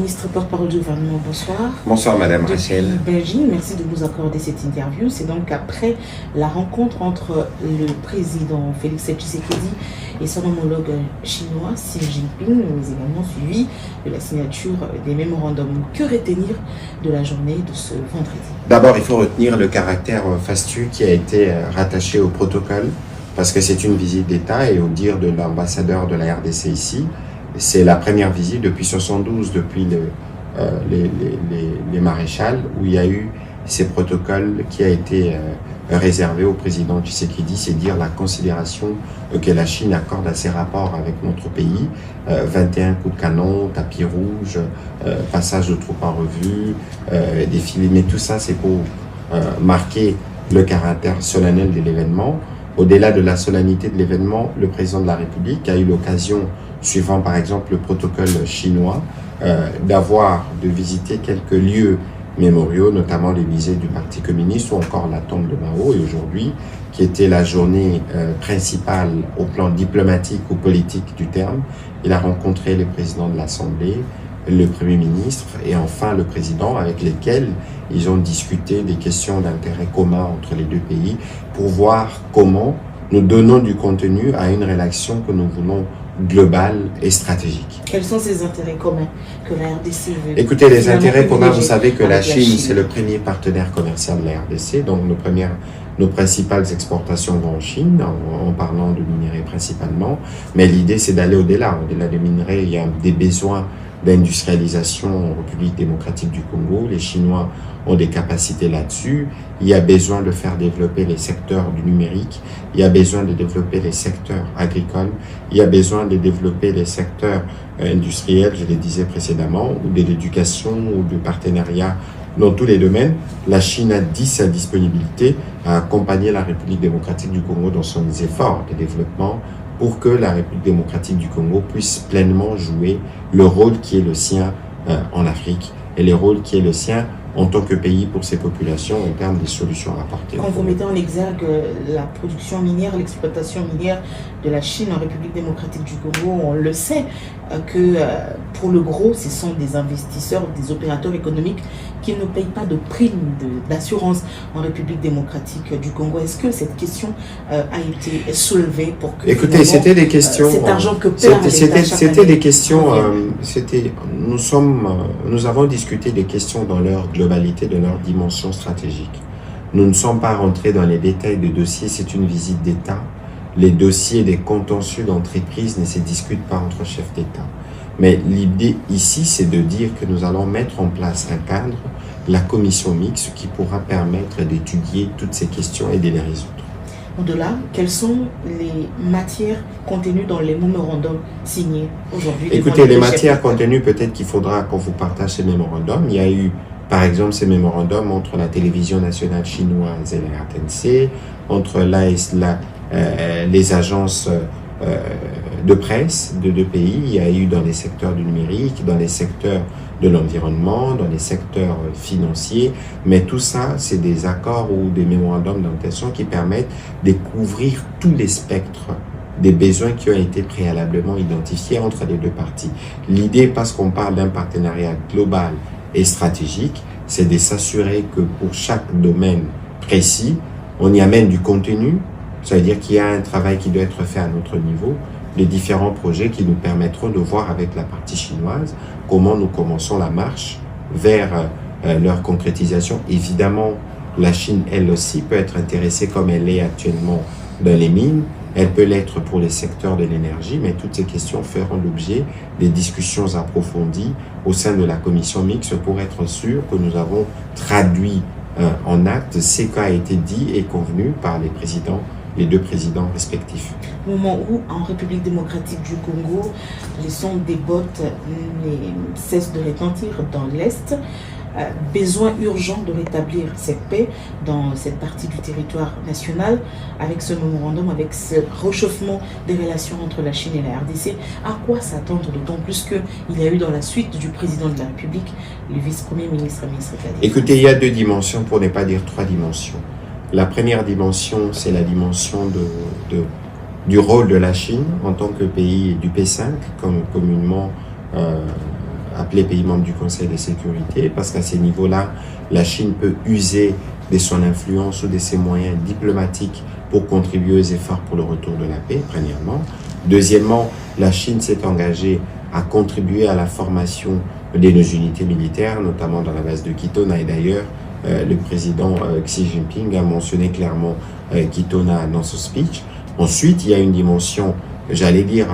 Ministre porte-parole du gouvernement, bonsoir. Bonsoir Madame Rachel. Beijing, merci de nous accorder cette interview. C'est donc après la rencontre entre le président Félix Tshisekedi et son homologue chinois Xi Jinping, mais également suivi de la signature des mémorandums. Que retenir de la journée de ce vendredi? D'abord, il faut retenir le caractère fastueux qui a été rattaché au protocole, parce que c'est une visite d'État et au dire de l'ambassadeur de la RDC ici, c'est la première visite depuis 72, depuis les maréchals, où il y a eu ces protocoles qui a été réservé au président Tshisekedi, c'est dire la considération que la Chine accorde à ses rapports avec notre pays. 21 coups de canon, tapis rouge, passage de troupes en revue, défilé, mais tout ça c'est pour marquer le caractère solennel de l'événement. Au-delà de la solennité de l'événement, le président de la République a eu l'occasion, suivant par exemple le protocole chinois, de visiter quelques lieux mémoriaux, notamment les musées du Parti communiste ou encore la tombe de Mao. Et aujourd'hui, qui était la journée principale au plan diplomatique ou politique du terme, il a rencontré le président de l'Assemblée, le Premier ministre et enfin le président, avec lesquels ils ont discuté des questions d'intérêt commun entre les deux pays pour voir comment nous donnons du contenu à une relation que nous voulons globale et stratégique. Quels sont ces intérêts communs que la RDC veut? Écoutez, les intérêts communs, vous savez que la Chine, c'est le premier partenaire commercial de la RDC, donc nos principales exportations vont en Chine, en parlant de minerais principalement, mais l'idée c'est d'aller au-delà des minerais. Il y a des besoins d'industrialisation en République démocratique du Congo, les Chinois ont des capacités là-dessus, il y a besoin de faire développer les secteurs du numérique, il y a besoin de développer les secteurs agricoles, il y a besoin de développer les secteurs industriels, je le disais précédemment, ou de l'éducation ou du partenariat dans tous les domaines. La Chine a dit sa disponibilité à accompagner la République démocratique du Congo dans son efforts de développement pour que la République démocratique du Congo puisse pleinement jouer le rôle qui est le sien en Afrique et le rôle qui est le sien en tant que pays pour ses populations en termes des solutions à apporter. Quand vous mettez en exergue la production minière, l'exploitation minière de la Chine en République démocratique du Congo, on le sait que pour le gros, ce sont des investisseurs, des opérateurs économiques qui ne payent pas de primes d'assurance en République démocratique du Congo. Est-ce que cette question a été soulevée pour que... Écoutez, c'était des questions... cet argent que perd c'était des questions... nous avons discuté des questions dans leur globalité, de leur dimension stratégique. Nous ne sommes pas rentrés dans les détails de dossiers, c'est une visite d'État. Les dossiers des contentieux d'entreprise ne se discutent pas entre chefs d'État. Mais l'idée ici, c'est de dire que nous allons mettre en place un cadre, la commission mixte, qui pourra permettre d'étudier toutes ces questions et de les résoudre. Au-delà, quelles sont les matières contenues dans les mémorandums signés aujourd'hui? Écoutez, les matières contenues, peut-être qu'il faudra qu'on vous partage ces mémorandums. Il y a eu, par exemple, ces mémorandums entre la télévision nationale chinoise et la RTNC, entre les agences de presse de deux pays. Il y a eu dans les secteurs du numérique, dans les secteurs de l'environnement, dans les secteurs financiers, mais tout ça, c'est des accords ou des mémorandums d'intention qui permettent de couvrir tous les spectres des besoins qui ont été préalablement identifiés entre les deux parties. L'idée, parce qu'on parle d'un partenariat global et stratégique, c'est de s'assurer que pour chaque domaine précis, on y amène du contenu, c'est-à-dire qu'il y a un travail qui doit être fait à notre niveau, les différents projets qui nous permettront de voir avec la partie chinoise comment nous commençons la marche vers leur concrétisation. Évidemment, la Chine, elle aussi, peut être intéressée comme elle est actuellement dans les mines. Elle peut l'être pour les secteurs de l'énergie, mais toutes ces questions feront l'objet des discussions approfondies au sein de la commission mixte pour être sûr que nous avons traduit en acte ce qui a été dit et convenu par les deux présidents respectifs. Au moment où, en République démocratique du Congo, les sons des bottes ne cessent de retentir dans l'Est, besoin urgent de rétablir cette paix dans cette partie du territoire national, avec ce mémorandum, avec ce réchauffement des relations entre la Chine et la RDC. À quoi s'attendre, d'autant plus qu'il y a eu dans la suite du président de la République, le vice-premier ministre, ministre de la Défense. Écoutez, il y a deux dimensions, pour ne pas dire trois dimensions. La première dimension, c'est la dimension du rôle de la Chine en tant que pays du P5, comme communément appelés pays membres du Conseil de sécurité, parce qu'à ces niveaux-là, la Chine peut user de son influence ou de ses moyens diplomatiques pour contribuer aux efforts pour le retour de la paix, premièrement. Deuxièmement, la Chine s'est engagée à contribuer à la formation de nos unités militaires, notamment dans la base de Kitona. Et d'ailleurs, le président Xi Jinping a mentionné clairement Kitona dans son speech. Ensuite, il y a une dimension, j'allais dire,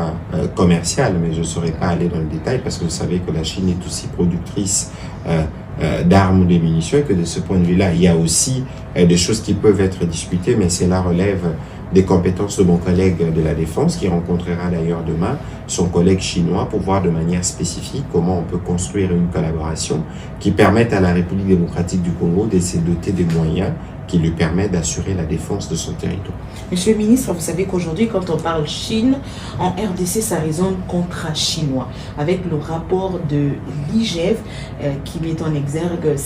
commerciale, mais je ne saurais pas aller dans le détail parce que vous savez que la Chine est aussi productrice d'armes ou de munitions et que de ce point de vue-là, il y a aussi des choses qui peuvent être discutées, mais cela relève des compétences de mon collègue de la Défense qui rencontrera d'ailleurs demain son collègue chinois pour voir de manière spécifique comment on peut construire une collaboration qui permette à la République démocratique du Congo de se doter des moyens qui lui permettent d'assurer la défense de son territoire. Monsieur le ministre, vous savez qu'aujourd'hui, quand on parle Chine, en RDC, ça résonne contrat chinois, avec le rapport de l'IGF qui met en exergue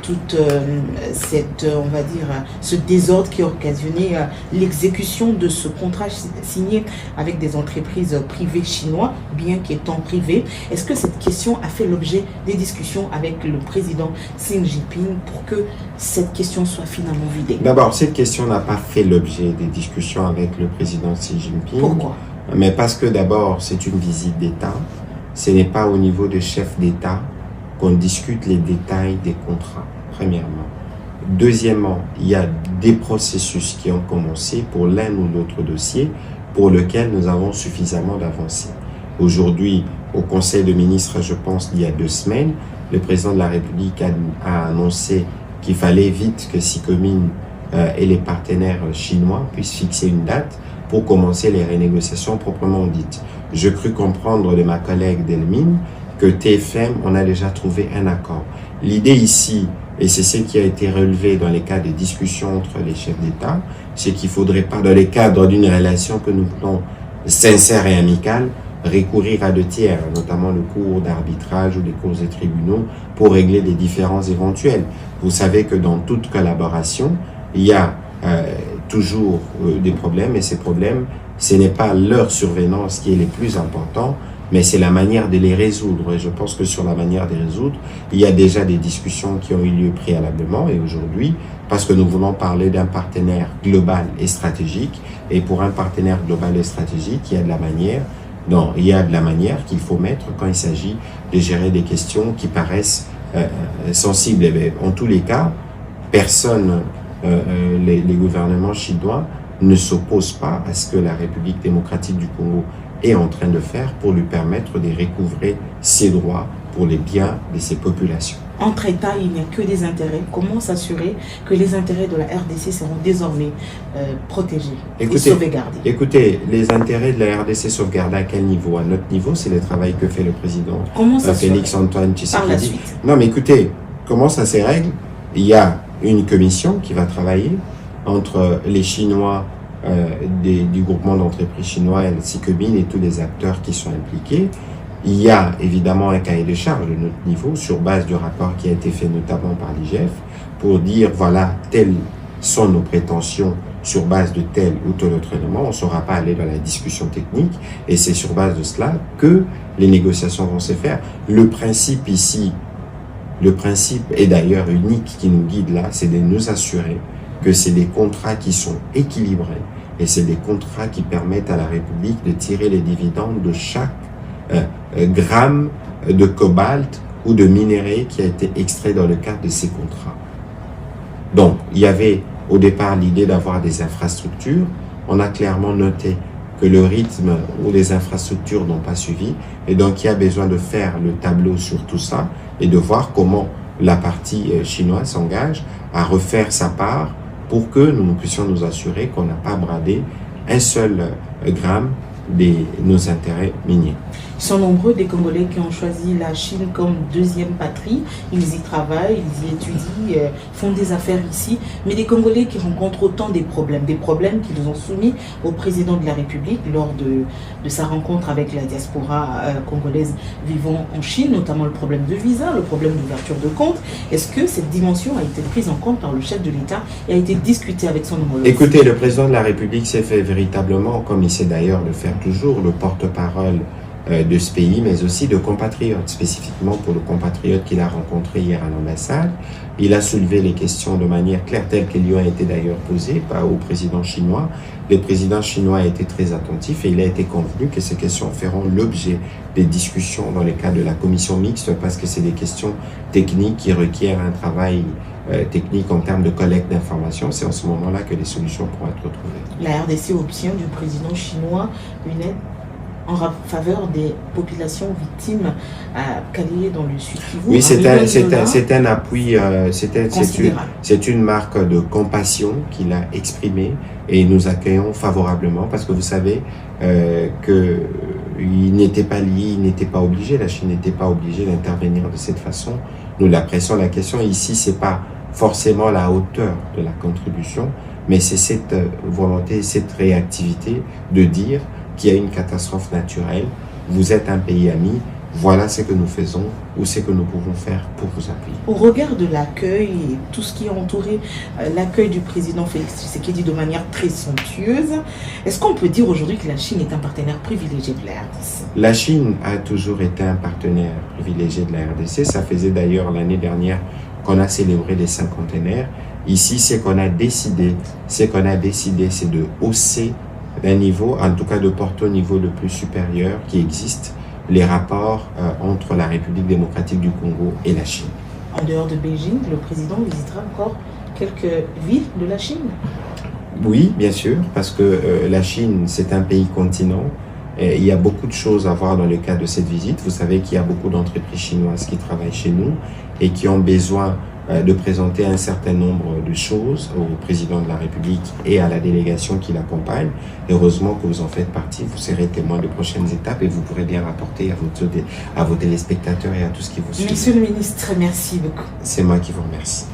toute on va dire, ce désordre qui a occasionné l'exécution de ce contrat signé avec des entreprises privées chinois, bien qu'étant privées. Est-ce que cette question a fait l'objet des discussions avec le président Xi Jinping pour que cette question soit finalement vidée? D'abord, cette question n'a pas fait l'objet des discussions avec le président Xi Jinping. Pourquoi? Mais parce que d'abord, c'est une visite d'État. Ce n'est pas au niveau de chef d'État qu'on discute les détails des contrats, premièrement. Deuxièmement, il y a des processus qui ont commencé pour l'un ou l'autre dossier pour lequel nous avons suffisamment d'avancées. Aujourd'hui, au Conseil de ministres, je pense, il y a 2 semaines, le président de la République a annoncé qu'il fallait vite que SICOMIN et les partenaires chinois puissent fixer une date pour commencer les renégociations proprement dites. Je crus comprendre de ma collègue Delmine que TFM, on a déjà trouvé un accord. L'idée ici, et c'est ce qui a été relevé dans les cas de discussions entre les chefs d'État, c'est qu'il ne faudrait pas, dans le cadre d'une relation que nous voulons sincère et amicale, recourir à 2 tiers, notamment le cours d'arbitrage ou les cours des tribunaux, pour régler les différends éventuels. Vous savez que dans toute collaboration, il y a toujours des problèmes, et ces problèmes, ce n'est pas leur survenance qui est le plus important, mais c'est la manière de les résoudre. Et je pense que sur la manière de les résoudre, il y a déjà des discussions qui ont eu lieu préalablement. Et aujourd'hui, parce que nous voulons parler d'un partenaire global et stratégique, et pour un partenaire global et stratégique, il y a de la manière qu'il faut mettre quand il s'agit de gérer des questions qui paraissent sensibles. Et en tous les cas, personne, les gouvernements chinois ne s'opposent pas à ce que la République démocratique du Congo est en train de faire pour lui permettre de recouvrer ses droits pour les biens de ses populations. Entre États, il n'y a que des intérêts. Comment s'assurer que les intérêts de la RDC seront désormais protégés et sauvegardés? Écoutez, les intérêts de la RDC sauvegardés à quel niveau? À notre niveau, c'est le travail que fait le président Félix-Antoine Tshisekedi. Par la suite. Non, mais écoutez, comment ça se règle? Il y a une commission qui va travailler entre les Chinois du groupement d'entreprises chinois, SICOMIN et tous les acteurs qui sont impliqués. Il y a évidemment un cahier de charge de notre niveau sur base du rapport qui a été fait notamment par l'IGF pour dire voilà, telles sont nos prétentions sur base de tel ou tel autre élément. On ne saura pas aller dans la discussion technique et c'est sur base de cela que les négociations vont se faire. Le principe ici, le principe est d'ailleurs unique qui nous guide là, c'est de nous assurer que c'est des contrats qui sont équilibrés et c'est des contrats qui permettent à la République de tirer les dividendes de chaque gramme de cobalt ou de minerai qui a été extrait dans le cadre de ces contrats. Donc, il y avait au départ l'idée d'avoir des infrastructures. On a clairement noté que le rythme ou les infrastructures n'ont pas suivi et donc il y a besoin de faire le tableau sur tout ça et de voir comment la partie chinoise s'engage à refaire sa part pour que nous puissions nous assurer qu'on n'a pas bradé un seul gramme de nos intérêts miniers. Ils sont nombreux des Congolais qui ont choisi la Chine comme deuxième patrie. Ils y travaillent, ils y étudient, font des affaires ici. Mais des Congolais qui rencontrent autant des problèmes qu'ils ont soumis au président de la République lors de sa rencontre avec la diaspora congolaise vivant en Chine, notamment le problème de visa, le problème d'ouverture de compte. Est-ce que cette dimension a été prise en compte par le chef de l'État et a été discutée avec son homologue? Écoutez, le président de la République s'est fait véritablement, comme il sait d'ailleurs le faire toujours, le porte-parole de ce pays, mais aussi de compatriotes, spécifiquement pour le compatriote qu'il a rencontré hier à l'ambassade. Il a soulevé les questions de manière claire, telles qu'elles lui ont été d'ailleurs posées au président chinois. Le président chinois a été très attentif et il a été convenu que ces questions feront l'objet des discussions dans le cadre de la commission mixte, parce que c'est des questions techniques qui requièrent un travail technique en termes de collecte d'informations. C'est en ce moment-là que les solutions pourront être retrouvées. La RDC obtient du président chinois une aide en faveur des populations victimes à Kalié dans le Sud Kivu. Oui, c'est un appui, c'est une marque de compassion qu'il a exprimée et nous accueillons favorablement, parce que vous savez qu'il n'était pas lié, il n'était pas obligé, la Chine n'était pas obligée d'intervenir de cette façon. Nous l'apprécions. La question ici, c'est pas forcément la hauteur de la contribution, mais c'est cette volonté, cette réactivité de dire qu'il y a une catastrophe naturelle, vous êtes un pays ami, voilà ce que nous faisons ou ce que nous pouvons faire pour vous appuyer. Au regard de l'accueil et tout ce qui a entouré l'accueil du président Félix Tshisekedi de manière très somptueuse, est-ce qu'on peut dire aujourd'hui que la Chine est un partenaire privilégié de la RDC? La Chine a toujours été un partenaire privilégié de la RDC. Ça faisait d'ailleurs l'année dernière qu'on a célébré les cinquantenaires. Ici, ce qu'on a décidé, c'est de hausser d'un niveau, en tout cas de porter au niveau le plus supérieur qui existe, les rapports entre la République démocratique du Congo et la Chine. En dehors de Beijing, le président visitera encore quelques villes de la Chine? Oui, bien sûr, parce que la Chine, c'est un pays continent. Et il y a beaucoup de choses à voir dans le cadre de cette visite. Vous savez qu'il y a beaucoup d'entreprises chinoises qui travaillent chez nous et qui ont besoin de présenter un certain nombre de choses au président de la République et à la délégation qui l'accompagne. Heureusement que vous en faites partie, vous serez témoin de prochaines étapes et vous pourrez bien rapporter à vos téléspectateurs et à tout ce qui vous suit. Monsieur le ministre, merci beaucoup. C'est moi qui vous remercie.